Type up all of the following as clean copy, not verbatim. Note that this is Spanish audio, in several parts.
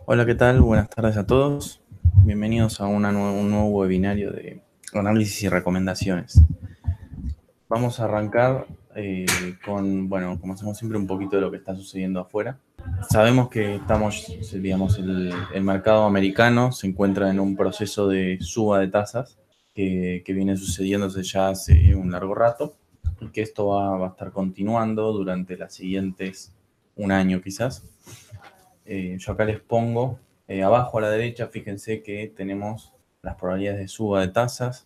Hola, ¿qué tal? Buenas tardes a todos. Bienvenidos a un nuevo webinario de análisis y recomendaciones. Vamos a arrancar con, bueno, como hacemos siempre, un poquito de lo que está sucediendo afuera. Sabemos que digamos, el mercado americano se encuentra en un proceso de suba de tasas que viene sucediéndose ya hace un largo rato y que esto va a estar continuando durante las siguientes un año quizás. Yo acá les pongo abajo a la derecha, fíjense que tenemos las probabilidades de suba de tasas.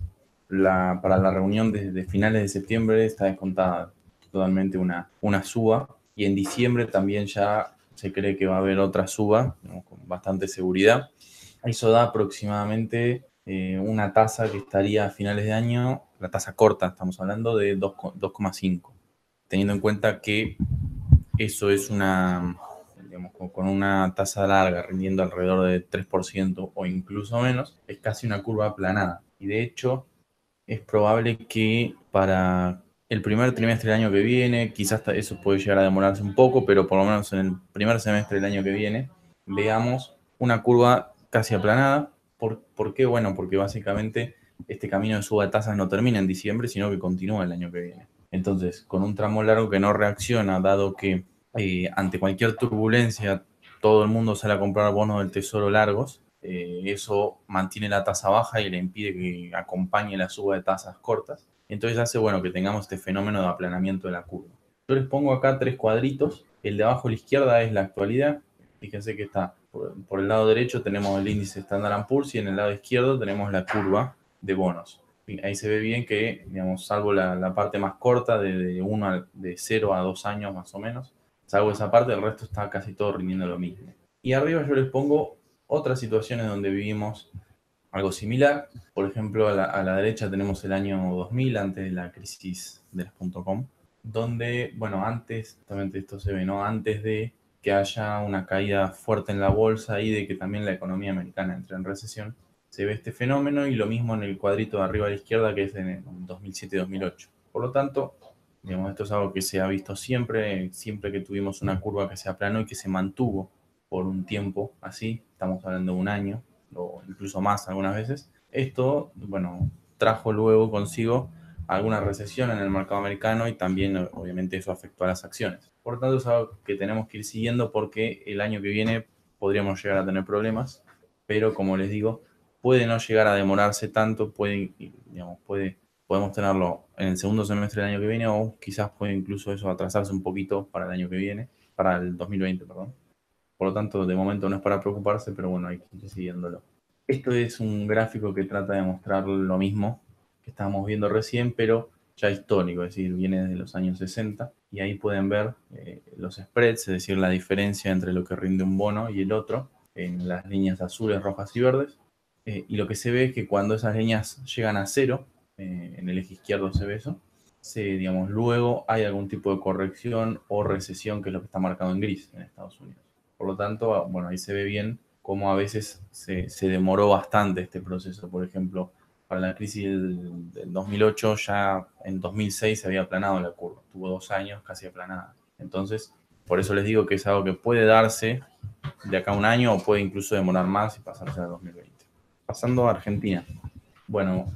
Para la reunión de finales de septiembre está descontada totalmente una suba y en diciembre también ya se cree que va a haber otra suba, ¿no? Con bastante seguridad. Eso da aproximadamente una tasa que estaría a finales de año, la tasa corta, estamos hablando de 2,5, teniendo en cuenta que eso es digamos, con una tasa larga rindiendo alrededor de 3% o incluso menos, es casi una curva aplanada. Y de hecho, es probable que para el primer trimestre del año que viene, quizás eso puede llegar a demorarse un poco, pero por lo menos en el primer semestre del año que viene, veamos una curva casi aplanada. ¿Por qué? Bueno, porque básicamente este camino de suba de tasas no termina en diciembre, sino que continúa el año que viene. Entonces, con un tramo largo que no reacciona, dado que ante cualquier turbulencia todo el mundo sale a comprar bonos del tesoro largos, eso mantiene la tasa baja y le impide que acompañe la suba de tasas cortas. Entonces hace, bueno, que tengamos este fenómeno de aplanamiento de la curva. Yo les pongo acá tres cuadritos. El de abajo a la izquierda es la actualidad. Fíjense que está por el lado derecho tenemos el índice Standard & Poor's y en el lado izquierdo tenemos la curva de bonos. Ahí se ve bien que, digamos, salvo la parte más corta de 0 a 2 años más o menos, salvo esa parte, el resto está casi todo rindiendo lo mismo. Y arriba yo les pongo otras situaciones donde vivimos algo similar. Por ejemplo, a la derecha tenemos el año 2000, antes de la crisis de las .com, donde, bueno, antes, justamente esto se ve, ¿no? Antes de que haya una caída fuerte en la bolsa y de que también la economía americana entre en recesión, se ve este fenómeno y lo mismo en el cuadrito de arriba a la izquierda, que es en el 2007-2008. Por lo tanto, digamos, esto es algo que se ha visto siempre que tuvimos una curva que se aplanó y que se mantuvo por un tiempo así, estamos hablando de un año o incluso más algunas veces. Esto, bueno, trajo luego consigo alguna recesión en el mercado americano y también obviamente eso afectó a las acciones. Por lo tanto, es algo que tenemos que ir siguiendo porque el año que viene podríamos llegar a tener problemas, pero como les digo, puede no llegar a demorarse tanto, podemos tenerlo en el segundo semestre del año que viene o quizás puede incluso eso atrasarse un poquito para el año que viene, para el 2020, perdón. Por lo tanto, de momento no es para preocuparse, pero bueno, hay que ir siguiéndolo. Esto es un gráfico que trata de mostrar lo mismo que estábamos viendo recién, pero ya histórico, es decir, viene desde los años 60 y ahí pueden ver los spreads, es decir, la diferencia entre lo que rinde un bono y el otro, en las líneas azules, rojas y verdes. Y lo que se ve es que cuando esas líneas llegan a cero, en el eje izquierdo se ve eso, digamos, luego hay algún tipo de corrección o recesión, que es lo que está marcado en gris en Estados Unidos. Por lo tanto, bueno, ahí se ve bien cómo a veces se demoró bastante este proceso. Por ejemplo, para la crisis del 2008, ya en 2006 se había aplanado la curva. Tuvo 2 años casi aplanada. Entonces, por eso les digo que es algo que puede darse de acá a un año o puede incluso demorar más y pasarse a 2020. Pasando a Argentina. Bueno,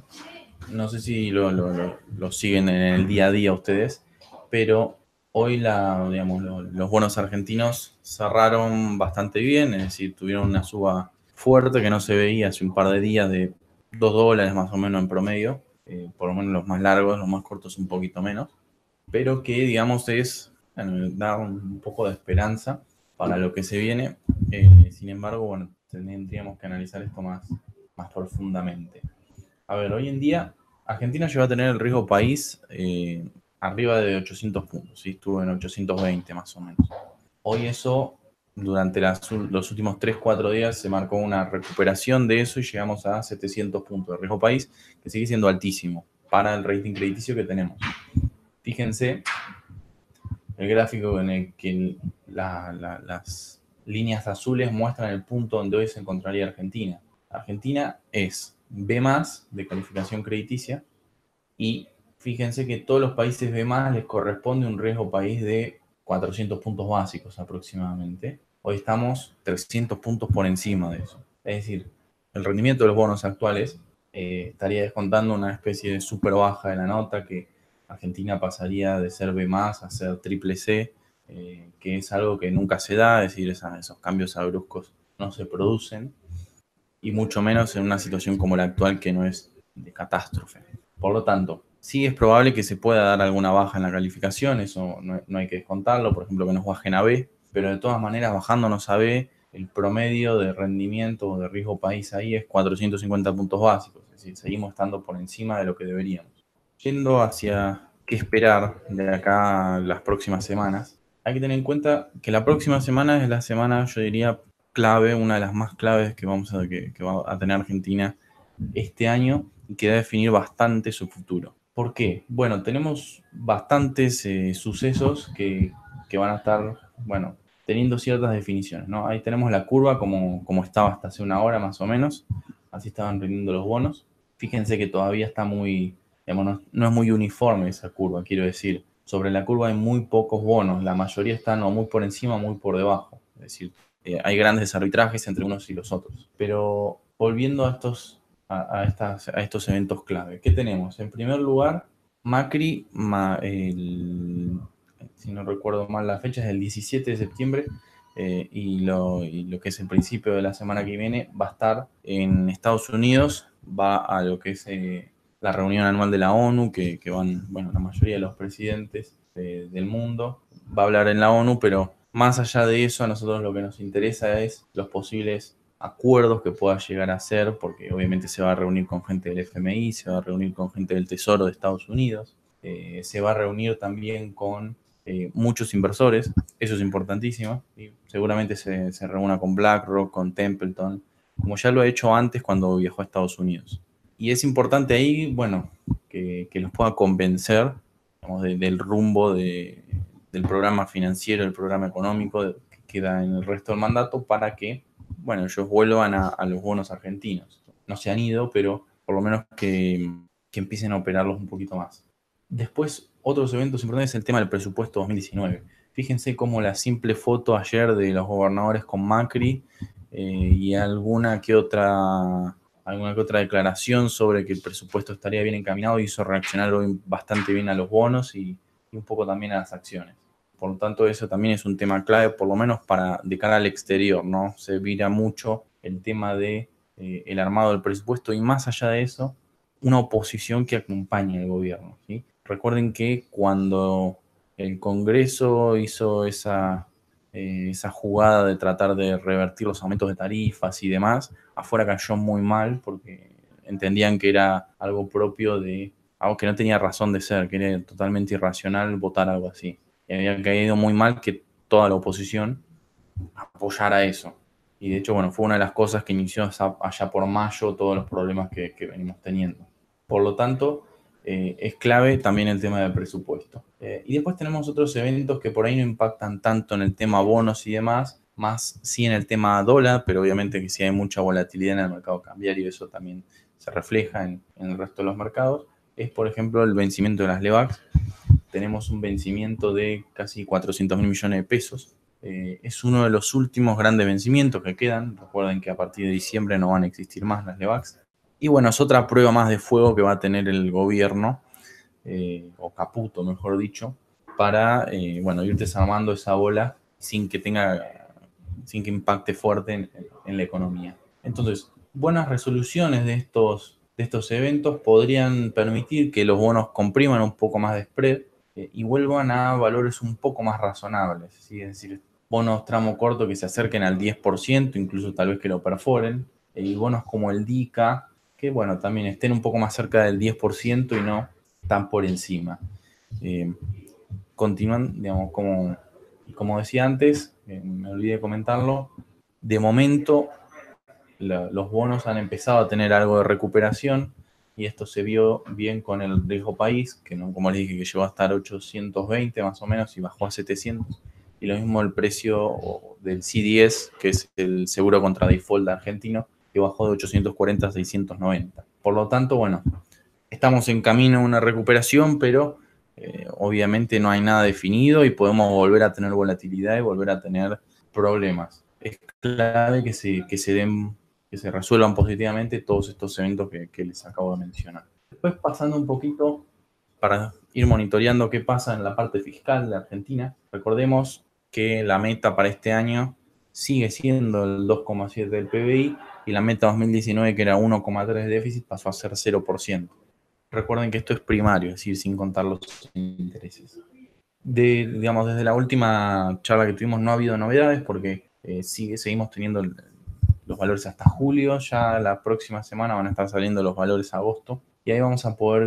no sé si lo siguen en el día a día ustedes, pero hoy digamos, los bonos argentinos cerraron bastante bien, es decir, tuvieron una suba fuerte que no se veía hace un par de días de $2 más o menos en promedio, por lo menos los más largos, los más cortos un poquito menos, pero que digamos bueno, da un poco de esperanza para lo que se viene. Sin embargo, bueno, tendríamos que analizar esto más profundamente. A ver, hoy en día Argentina llegó a tener el riesgo país arriba de 800 puntos, ¿sí? Estuvo en 820 más o menos. Hoy eso, durante los últimos 3 4 días, se marcó una recuperación de eso y llegamos a 700 puntos de riesgo país, que sigue siendo altísimo para el rating crediticio que tenemos. Fíjense el gráfico en el que las líneas azules muestran el punto donde hoy se encontraría Argentina. Argentina es B más de calificación crediticia y fíjense que todos los países B más les corresponde un riesgo país de 400 puntos básicos aproximadamente. Hoy estamos 300 puntos por encima de eso. Es decir, el rendimiento de los bonos actuales estaría descontando una especie de super baja de la nota, que Argentina pasaría de ser B más a ser triple C, que es algo que nunca se da, es decir, esos cambios bruscos no se producen, y mucho menos en una situación como la actual, que no es de catástrofe. Por lo tanto, sí es probable que se pueda dar alguna baja en la calificación, eso no hay que descontarlo, por ejemplo, que nos bajen a B, pero de todas maneras, bajándonos a B, el promedio de rendimiento o de riesgo país ahí es 450 puntos básicos, es decir, seguimos estando por encima de lo que deberíamos. Yendo hacia qué esperar de acá las próximas semanas, hay que tener en cuenta que la próxima semana es la semana, yo diría, clave, una de las más claves que que va a tener Argentina este año, y que va a definir bastante su futuro. ¿Por qué? Bueno, tenemos bastantes sucesos que van a estar, bueno, teniendo ciertas definiciones, ¿no? Ahí tenemos la curva como estaba hasta hace una hora más o menos, así estaban rindiendo los bonos. Fíjense que todavía está muy, digamos, no es muy uniforme esa curva, quiero decir. Sobre la curva hay muy pocos bonos, la mayoría están o muy por encima o muy por debajo. Es decir, hay grandes arbitrajes entre unos y los otros. Pero volviendo a estos eventos clave, ¿qué tenemos? En primer lugar, Macri, si no recuerdo mal la fecha, es el 17 de septiembre, y lo que es el principio de la semana que viene va a estar en Estados Unidos, va a lo que es la reunión anual de la ONU, que van, bueno, la mayoría de los presidentes del mundo, va a hablar en la ONU, pero más allá de eso, a nosotros lo que nos interesa es los posibles acuerdos que pueda llegar a hacer, porque obviamente se va a reunir con gente del FMI, se va a reunir con gente del Tesoro de Estados Unidos, se va a reunir también con muchos inversores, eso es importantísimo, y seguramente se reúna con BlackRock, con Templeton, como ya lo ha hecho antes cuando viajó a Estados Unidos. Y es importante ahí, bueno, que los pueda convencer, digamos, del rumbo del programa financiero, del programa económico que queda en el resto del mandato, para que, bueno, ellos vuelvan a los bonos argentinos. No se han ido, pero por lo menos que empiecen a operarlos un poquito más. Después, otros eventos importantes es el tema del presupuesto 2019. Fíjense cómo la simple foto ayer de los gobernadores con Macri, y alguna que otra declaración sobre que el presupuesto estaría bien encaminado, hizo reaccionar hoy bastante bien a los bonos y un poco también a las acciones. Por lo tanto, eso también es un tema clave, por lo menos de cara al exterior, ¿no? Se vira mucho el tema de el armado del presupuesto, y más allá de eso, una oposición que acompañe al gobierno, ¿sí? Recuerden que cuando el Congreso hizo esa jugada de tratar de revertir los aumentos de tarifas y demás, afuera cayó muy mal, porque entendían que era algo propio de algo que no tenía razón de ser, que era totalmente irracional votar algo así. Y había caído muy mal que toda la oposición apoyara eso. Y de hecho, bueno, fue una de las cosas que inició allá por mayo todos los problemas que venimos teniendo. Por lo tanto, es clave también el tema del presupuesto. Y después tenemos otros eventos que por ahí no impactan tanto en el tema bonos y demás, más sí en el tema dólar, pero obviamente que si hay mucha volatilidad en el mercado cambiario, eso también se refleja en el resto de los mercados. Es, por ejemplo, el vencimiento de las LEVAX. Tenemos un vencimiento de casi 400.000 millones de pesos. Es uno de los últimos grandes vencimientos que quedan. Recuerden que a partir de diciembre no van a existir más las LEVAX. Y bueno, es otra prueba más de fuego que va a tener el gobierno, o Caputo, mejor dicho, para bueno, ir desarmando esa bola sin que impacte fuerte en la economía. Entonces, buenas resoluciones de estos eventos podrían permitir que los bonos compriman un poco más de spread, y vuelvan a valores un poco más razonables, ¿sí? Es decir, bonos tramo corto que se acerquen al 10%, incluso tal vez que lo perforen, y bonos como el DICA, que bueno, también estén un poco más cerca del 10% y no tan por encima. Continúan, digamos, como decía antes, me olvidé de comentarlo, de momento los bonos han empezado a tener algo de recuperación, y esto se vio bien con el riesgo país, que no, como les dije, que llegó a estar 820 más o menos y bajó a 700. Y lo mismo el precio del C10, que es el seguro contra default argentino, que bajó de 840 a 690. Por lo tanto, bueno, estamos en camino a una recuperación, pero obviamente no hay nada definido y podemos volver a tener volatilidad y volver a tener problemas. Es clave que se resuelvan positivamente todos estos eventos que les acabo de mencionar. Después, pasando un poquito para ir monitoreando qué pasa en la parte fiscal de Argentina, recordemos que la meta para este año sigue siendo el 2,7 del PBI y la meta 2019, que era 1,3 de déficit, pasó a ser 0%. Recuerden que esto es primario, es decir, sin contar los intereses. Digamos, desde la última charla que tuvimos no ha habido novedades porque seguimos teniendo los valores hasta julio. Ya la próxima semana van a estar saliendo los valores a agosto y ahí vamos a poder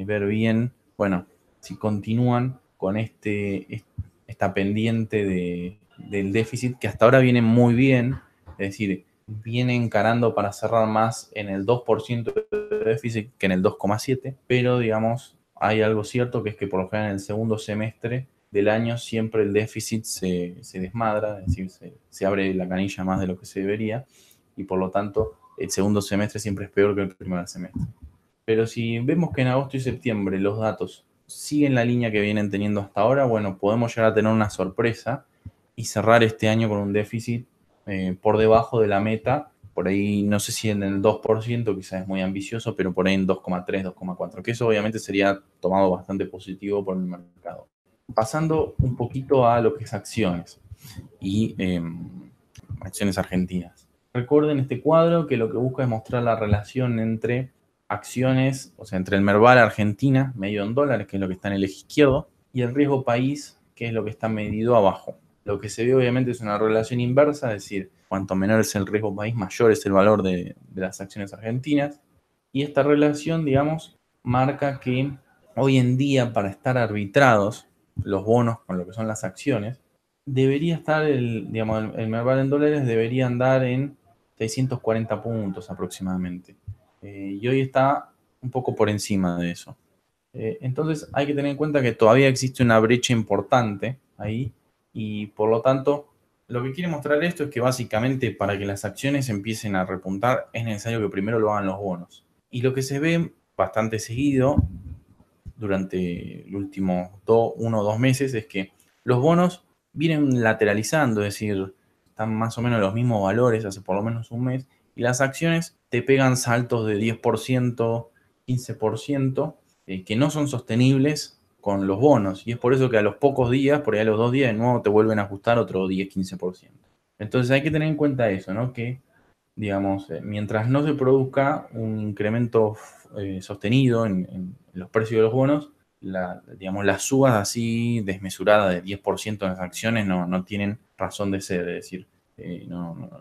ver bien, bueno, si continúan con esta pendiente del déficit, que hasta ahora viene muy bien, es decir, viene encarando para cerrar más en el 2% de déficit que en el 2,7%, pero digamos, hay algo cierto, que es que por lo general en el segundo semestre del año siempre el déficit se desmadra, es decir, se abre la canilla más de lo que se debería, y por lo tanto el segundo semestre siempre es peor que el primer semestre. Pero si vemos que en agosto y septiembre los datos siguen la línea que vienen teniendo hasta ahora, bueno, podemos llegar a tener una sorpresa y cerrar este año con un déficit por debajo de la meta. Por ahí, no sé si en el 2%, quizás es muy ambicioso, pero por ahí en 2,3, 2,4, que eso obviamente sería tomado bastante positivo por el mercado. Pasando un poquito a lo que es acciones y acciones argentinas. Recuerden este cuadro que lo que busca es mostrar la relación entre acciones, o sea, entre el Merval Argentina, medido en dólares, que es lo que está en el eje izquierdo, y el riesgo país, que es lo que está medido abajo. Lo que se ve obviamente es una relación inversa, es decir, cuanto menor es el riesgo país, mayor es el valor de las acciones argentinas. Y esta relación, digamos, marca que hoy en día, para estar arbitrados los bonos con lo que son las acciones, debería estar digamos, el Merval en dólares debería andar en 640 puntos aproximadamente. Y hoy está un poco por encima de eso. Entonces hay que tener en cuenta que todavía existe una brecha importante ahí y por lo tanto lo que quiere mostrar esto es que básicamente para que las acciones empiecen a repuntar es necesario que primero lo hagan los bonos. Y lo que se ve bastante seguido durante el último 1 o 2 meses es que los bonos vienen lateralizando, es decir, están más o menos los mismos valores hace por lo menos un mes, y las acciones te pegan saltos de 10%, 15%, que no son sostenibles con los bonos, y es por eso que a los pocos días, por ahí a los 2 días, de nuevo te vuelven a ajustar otro 10-15%. Entonces hay que tener en cuenta eso, ¿no? Que, digamos, mientras no se produzca un incremento sostenido en los precios de los bonos, digamos, las subas así desmesuradas de 10% en las acciones no tienen razón de ser, es decir,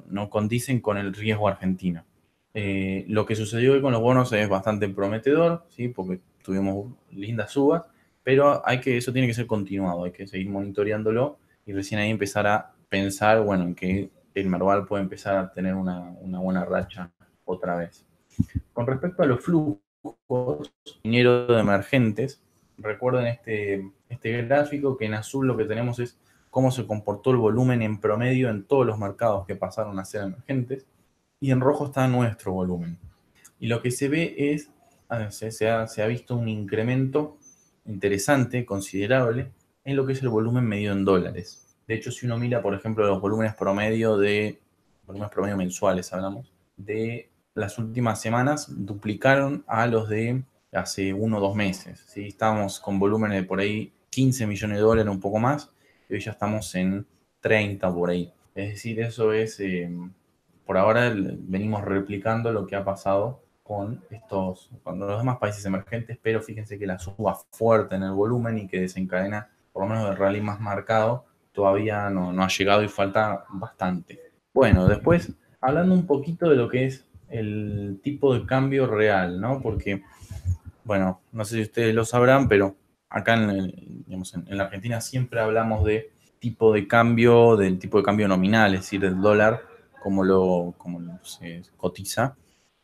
no condicen con el riesgo argentino. Lo que sucedió hoy con los bonos es bastante prometedor, ¿sí? Porque tuvimos lindas subas, pero eso tiene que ser continuado, hay que seguir monitoreándolo y recién ahí empezar a pensar, bueno, en que el Merval puede empezar a tener una buena racha otra vez. Con respecto a los flujos dinero de emergentes, recuerden este gráfico que en azul lo que tenemos es cómo se comportó el volumen en promedio en todos los mercados que pasaron a ser emergentes, y en rojo está nuestro volumen. Y lo que se ve es, se ha visto un incremento interesante, considerable, en lo que es el volumen medido en dólares. De hecho, si uno mira, por ejemplo, los volúmenes promedio mensuales, hablamos, de las últimas semanas, duplicaron a los de hace 1 o 2 meses. ¿Sí? Estábamos con volúmenes de por ahí 15 millones de dólares, un poco más, y hoy ya estamos en 30 por ahí. Es decir, eso es, por ahora venimos replicando lo que ha pasado con los demás países emergentes, pero fíjense que la suba fuerte en el volumen y que desencadena, por lo menos el rally más marcado, todavía no ha llegado y falta bastante. Bueno, después, hablando un poquito de lo que es el tipo de cambio real, ¿no? Porque, bueno, no sé si ustedes lo sabrán, pero acá digamos, en la Argentina siempre hablamos del tipo de cambio nominal, es decir, el dólar como se cotiza,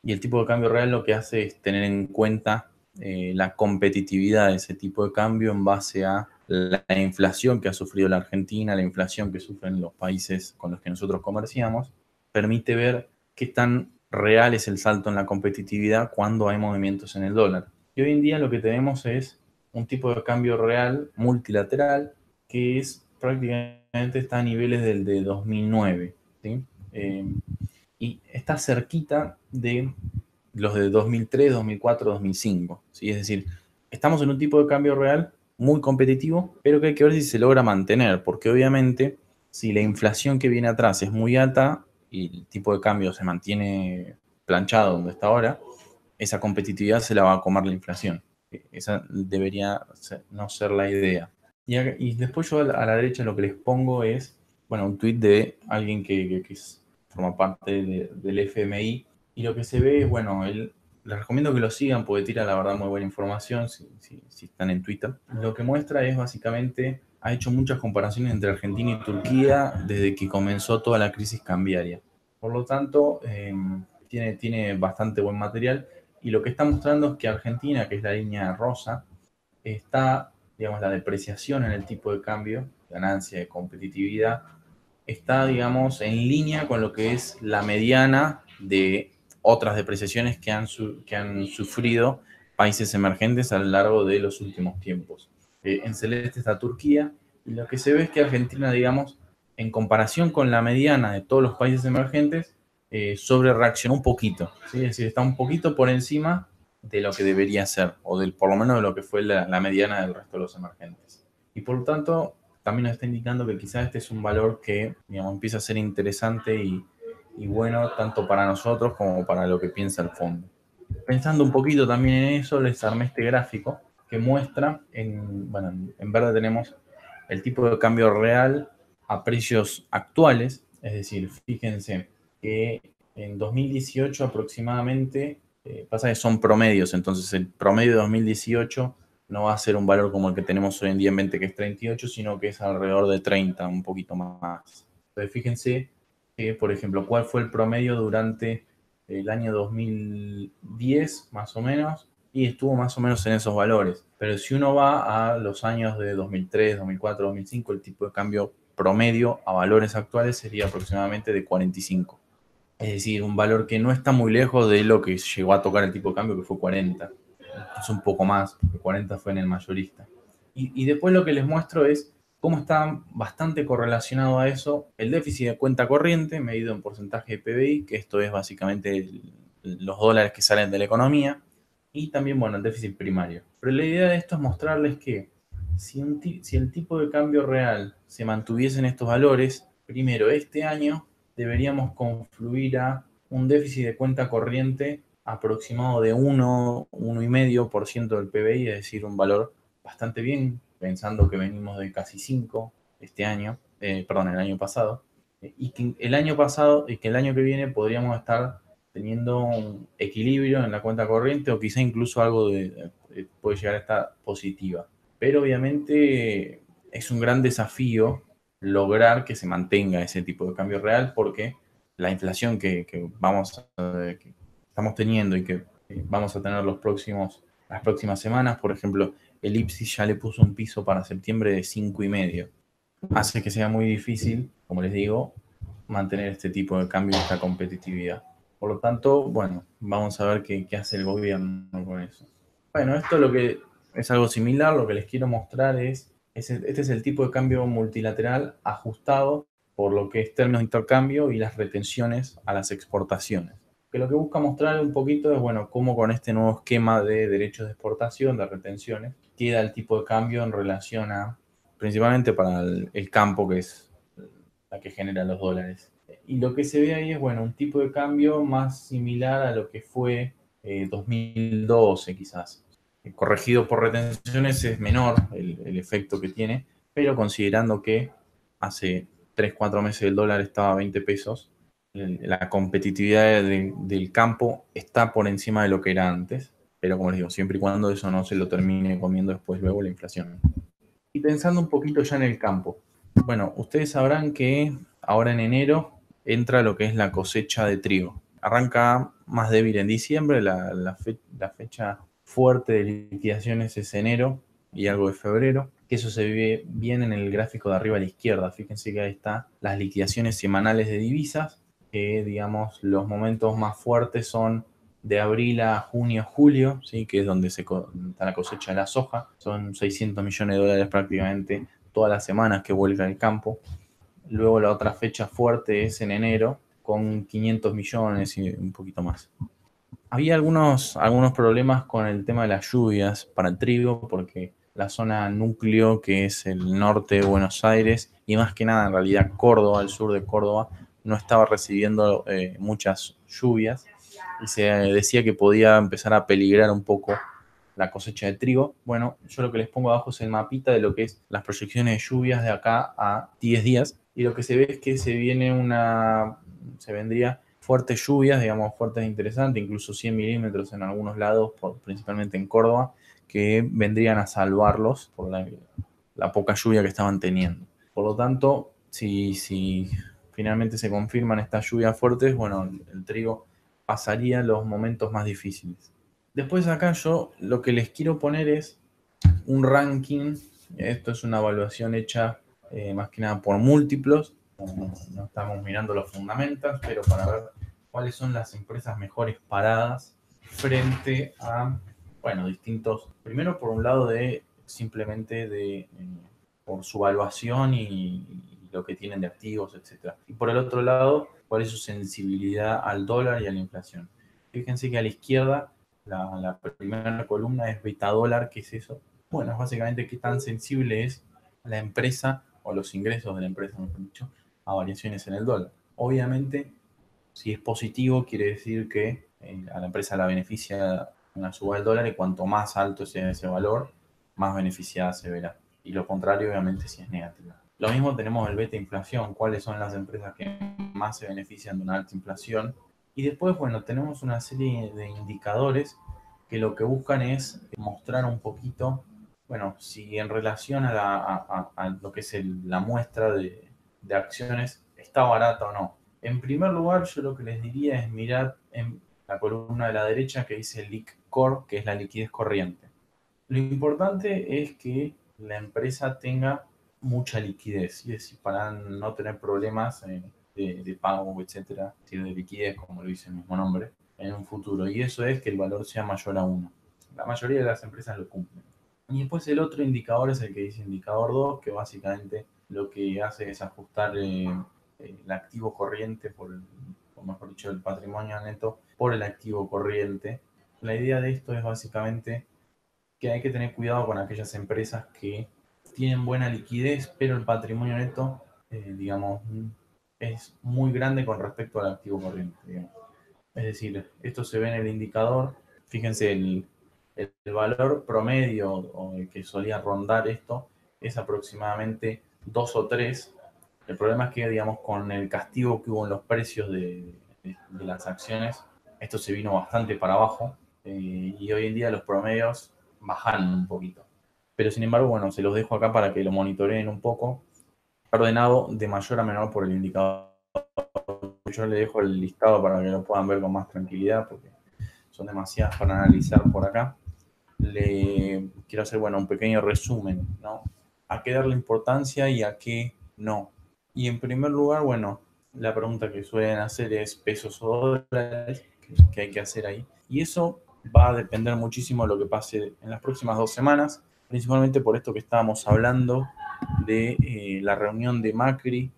y el tipo de cambio real lo que hace es tener en cuenta la competitividad de ese tipo de cambio en base a la inflación que ha sufrido la Argentina, la inflación que sufren los países con los que nosotros comerciamos, permite ver qué tan real es el salto en la competitividad cuando hay movimientos en el dólar. Y hoy en día lo que tenemos es un tipo de cambio real multilateral que es prácticamente está a niveles del de 2009, ¿sí? Y está cerquita de los de 2003, 2004, 2005, ¿sí? Es decir, estamos en un tipo de cambio real muy competitivo, pero que hay que ver si se logra mantener, porque obviamente si la inflación que viene atrás es muy alta y el tipo de cambio se mantiene planchado donde está ahora, esa competitividad se la va a comer la inflación. Esa debería no ser la idea. Y después yo a la derecha lo que les pongo es, bueno, un tweet de alguien que forma parte del FMI, y lo que se ve es, bueno, les recomiendo que lo sigan porque tira la verdad muy buena información si están en Twitter. Lo que muestra es básicamente, ha hecho muchas comparaciones entre Argentina y Turquía desde que comenzó toda la crisis cambiaria. Por lo tanto, tiene bastante buen material, y lo que está mostrando es que Argentina, que es la línea rosa, está, digamos, la depreciación en el tipo de cambio, ganancia de competitividad, está, digamos, en línea con lo que es la mediana de otras depreciaciones que han sufrido países emergentes a lo largo de los últimos tiempos. En celeste está Turquía, y lo que se ve es que Argentina, digamos, en comparación con la mediana de todos los países emergentes, sobre reaccionó un poquito, ¿sí? Es decir, está un poquito por encima de lo que debería ser, o por lo menos de lo que fue la mediana del resto de los emergentes. Y por lo tanto, también nos está indicando que quizás este es un valor que, digamos, empieza a ser interesante y bueno, tanto para nosotros como para lo que piensa el fondo. Pensando un poquito también en eso, les armé este gráfico que muestra, bueno, en verde tenemos el tipo de cambio real a precios actuales, es decir, fíjense que en 2018 aproximadamente, pasa que son promedios, entonces el promedio de 2018 no va a ser un valor como el que tenemos hoy en día en 20, que es 38, sino que es alrededor de 30, un poquito más. Entonces fíjense que, por ejemplo, cuál fue el promedio durante el año 2010, más o menos, y estuvo más o menos en esos valores. Pero si uno va a los años de 2003, 2004, 2005, el tipo de cambio promedio a valores actuales sería aproximadamente de 45. Es decir, un valor que no está muy lejos de lo que llegó a tocar el tipo de cambio, que fue 40. Es un poco más, porque 40 fue en el mayorista. Y después lo que les muestro es cómo está bastante correlacionado a eso el déficit de cuenta corriente, medido en porcentaje de PBI, que esto es básicamente los dólares que salen de la economía, y también, bueno, el déficit primario. Pero la idea de esto es mostrarles que si el tipo de cambio real se mantuviese en estos valores, primero este año deberíamos confluir a un déficit de cuenta corriente aproximado de 1,5% del PBI, es decir, un valor bastante bien, pensando que venimos de casi 5 este año, perdón, el año pasado, y que el año pasado y que el año que viene podríamos estar teniendo un equilibrio en la cuenta corriente, o quizá incluso algo puede llegar a estar positiva. Pero obviamente es un gran desafío lograr que se mantenga ese tipo de cambio real, porque la inflación que estamos teniendo y que vamos a tener las próximas semanas, por ejemplo, el IPSI ya le puso un piso para septiembre de 5,5. Hace que sea muy difícil, como les digo, mantener este tipo de cambio y esta competitividad. Por lo tanto, bueno, vamos a ver qué hace el gobierno con eso. Bueno, esto lo que es algo similar, lo que les quiero mostrar este es el tipo de cambio multilateral ajustado por lo que es términos de intercambio y las retenciones a las exportaciones. Que lo que busca mostrar un poquito es, bueno, cómo con este nuevo esquema de derechos de exportación, de retenciones, queda el tipo de cambio en relación a, principalmente para el campo, que es la que genera los dólares. Y lo que se ve ahí es, bueno, un tipo de cambio más similar a lo que fue 2012 quizás. Corregido por retenciones es menor el efecto que tiene, pero considerando que hace 3-4 meses el dólar estaba a 20 pesos, la competitividad del campo está por encima de lo que era antes, pero como les digo, siempre y cuando eso no se lo termine comiendo después luego la inflación. Y pensando un poquito ya en el campo, bueno, ustedes sabrán que ahora en enero entra lo que es la cosecha de trigo. Arranca más débil en diciembre, la fecha fuerte de liquidaciones es enero y algo de febrero, que eso se ve bien en el gráfico de arriba a la izquierda. Fíjense que ahí está las liquidaciones semanales de divisas, que digamos los momentos más fuertes son de abril a junio, julio, ¿sí? Que es donde está la cosecha de la soja. Son 600 millones de dólares prácticamente todas las semanas que vuelca el campo. Luego la otra fecha fuerte es en enero, con 500 millones y un poquito más. Había algunos problemas con el tema de las lluvias para el trigo, porque la zona núcleo, que es el norte de Buenos Aires, y más que nada en realidad Córdoba, el sur de Córdoba, no estaba recibiendo muchas lluvias y se decía que podía empezar a peligrar un poco la cosecha de trigo. Bueno, yo lo que les pongo abajo es el mapita de lo que es las proyecciones de lluvias de acá a 10 días, y lo que se ve es que se vendría fuertes lluvias, digamos fuertes e interesantes, incluso 100 milímetros en algunos lados, principalmente en Córdoba, que vendrían a salvarlos por la poca lluvia que estaban teniendo. Por lo tanto, si finalmente se confirman estas lluvias fuertes, bueno, el trigo pasaría los momentos más difíciles. Después acá yo lo que les quiero poner es un ranking. Esto es una evaluación hecha más que nada por múltiplos. No estamos mirando los fundamentals, pero para ver cuáles son las empresas mejores paradas frente a, bueno, distintos. Primero, por un lado, simplemente por su evaluación y lo que tienen de activos, etc. Y por el otro lado, cuál es su sensibilidad al dólar y a la inflación. Fíjense que a la izquierda, la primera columna es beta dólar. ¿Qué es eso? Bueno, es básicamente qué tan sensible es la empresa o los ingresos de la empresa, mejor dicho, a variaciones en el dólar. Obviamente, si es positivo, quiere decir que a la empresa la beneficia una suba del dólar, y cuanto más alto sea ese valor, más beneficiada se verá. Y lo contrario, obviamente, si es negativa. Lo mismo tenemos el beta inflación, cuáles son las empresas que más se benefician de una alta inflación. Y después, bueno, tenemos una serie de indicadores que lo que buscan es mostrar un poquito, bueno, si en relación a lo que es la muestra de acciones está barata o no. En primer lugar, yo lo que les diría es mirar en la columna de la derecha que dice Liq Core, que es la liquidez corriente. Lo importante es que la empresa tenga mucha liquidez, y es decir, para no tener problemas de pago, etcétera, de liquidez, como lo dice el mismo nombre, en un futuro. Y eso es que el valor sea mayor a 1. La mayoría de las empresas lo cumplen. Y después el otro indicador es el que dice indicador 2, que básicamente lo que hace es ajustar el activo corriente o mejor dicho, el patrimonio neto por el activo corriente. La idea de esto es básicamente que hay que tener cuidado con aquellas empresas que tienen buena liquidez, pero el patrimonio neto, digamos, es muy grande con respecto al activo corriente, digamos. Es decir, esto se ve en el indicador. Fíjense, el valor promedio o el que solía rondar esto es aproximadamente 2 o 3. El problema es que, digamos, con el castigo que hubo en los precios de las acciones, esto se vino bastante para abajo, y hoy en día los promedios bajaron un poquito. Pero sin embargo, bueno, se los dejo acá para que lo monitoreen un poco, ordenado de mayor a menor por el indicador. Yo les dejo el listado para que lo puedan ver con más tranquilidad, porque son demasiadas para analizar por acá. Le quiero hacer, bueno, un pequeño resumen, ¿no? A qué darle importancia y a qué no. Y en primer lugar, bueno, la pregunta que suelen hacer es pesos o dólares, que hay que hacer ahí. Y eso va a depender muchísimo de lo que pase en las próximas 2 semanas, principalmente por esto que estábamos hablando de la reunión de Macri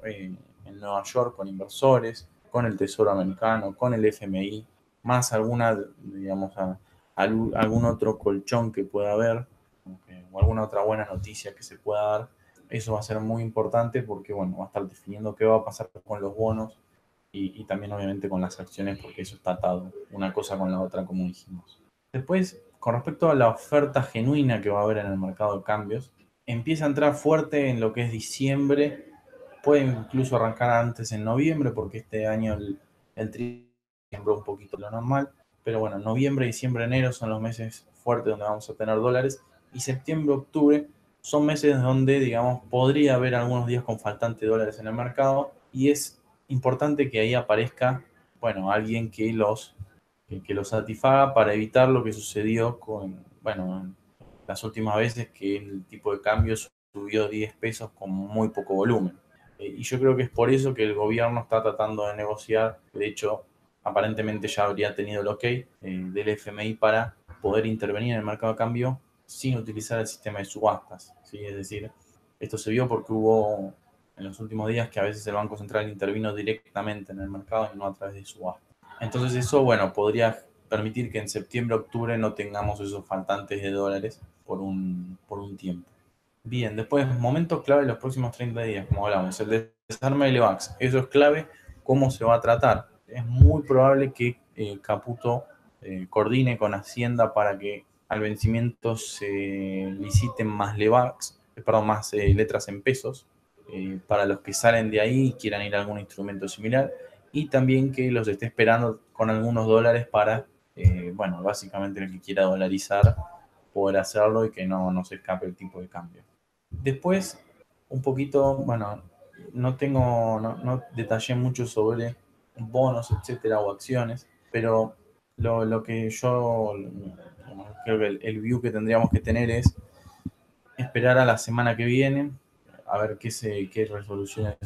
en Nueva York con inversores, con el Tesoro Americano, con el FMI, más alguna, digamos, algún otro colchón que pueda haber, o alguna otra buena noticia que se pueda dar. Eso va a ser muy importante porque, bueno, va a estar definiendo qué va a pasar con los bonos y también obviamente con las acciones, porque eso está atado una cosa con la otra, como dijimos. Después, con respecto a la oferta genuina que va a haber en el mercado de cambios, empieza a entrar fuerte en lo que es diciembre. Puede incluso arrancar antes en noviembre, porque este año el tri sembró un poquito lo normal. Pero bueno, noviembre, diciembre, enero son los meses fuertes donde vamos a tener dólares. Y septiembre, octubre son meses donde, digamos, podría haber algunos días con faltante dólares en el mercado. Y es importante que ahí aparezca, bueno, alguien que los satisfaga para evitar lo que sucedió con, bueno, las últimas veces que el tipo de cambio subió 10 pesos con muy poco volumen. Y yo creo que es por eso que el gobierno está tratando de negociar. De hecho, aparentemente ya habría tenido el ok del FMI para poder intervenir en el mercado de cambio sin utilizar el sistema de subastas, ¿sí? Es decir, Esto se vio porque hubo en los últimos días que a veces el Banco Central intervino directamente en el mercado y no a través de subasta. Entonces eso, bueno, podría permitir que en septiembre, octubre no tengamos esos faltantes de dólares por un tiempo. Bien, después, momentos clave en los próximos 30 días, como hablamos, el desarme del EVAX, eso es clave. ¿Cómo se va a tratar? Es muy probable que Caputo coordine con Hacienda para que al vencimiento se liciten más LEVAX, perdón, más letras en pesos, para los que salen de ahí y quieran ir a algún instrumento similar, y también que los esté esperando con algunos dólares para, bueno, básicamente el que quiera dolarizar, poder hacerlo y que no se escape el tipo de cambio. Después, un poquito, bueno, no detallé mucho sobre bonos, etcétera, o acciones, pero lo que yo creo que el view que tendríamos que tener es esperar a la semana que viene, a ver qué resoluciones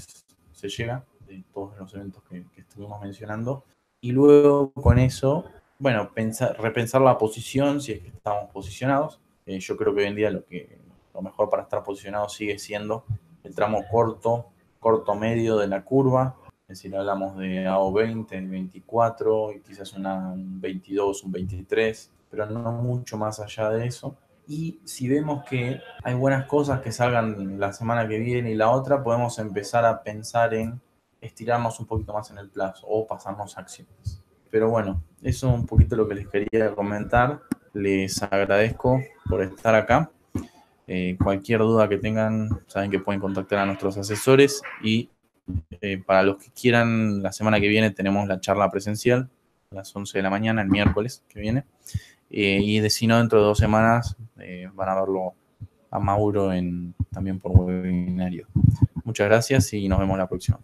se llega de todos los eventos que estuvimos mencionando, y luego con eso, bueno, repensar la posición, si es que estamos posicionados. Yo creo que hoy en día lo mejor para estar posicionado sigue siendo el tramo corto medio de la curva, es decir, hablamos de AO20, 24 y quizás un 22, un 23, pero no mucho más allá de eso. Y si vemos que hay buenas cosas que salgan la semana que viene y la otra, podemos empezar a pensar en estirarnos un poquito más en el plazo o pasarnos a acciones. Pero bueno, eso es un poquito lo que les quería comentar. Les agradezco por estar acá. Cualquier duda que tengan, saben que pueden contactar a nuestros asesores, y para los que quieran, la semana que viene tenemos la charla presencial a las 11 de la mañana, el miércoles que viene. Y de si no, dentro de 2 semanas van a verlo a Mauro también por webinario. Muchas gracias y nos vemos la próxima.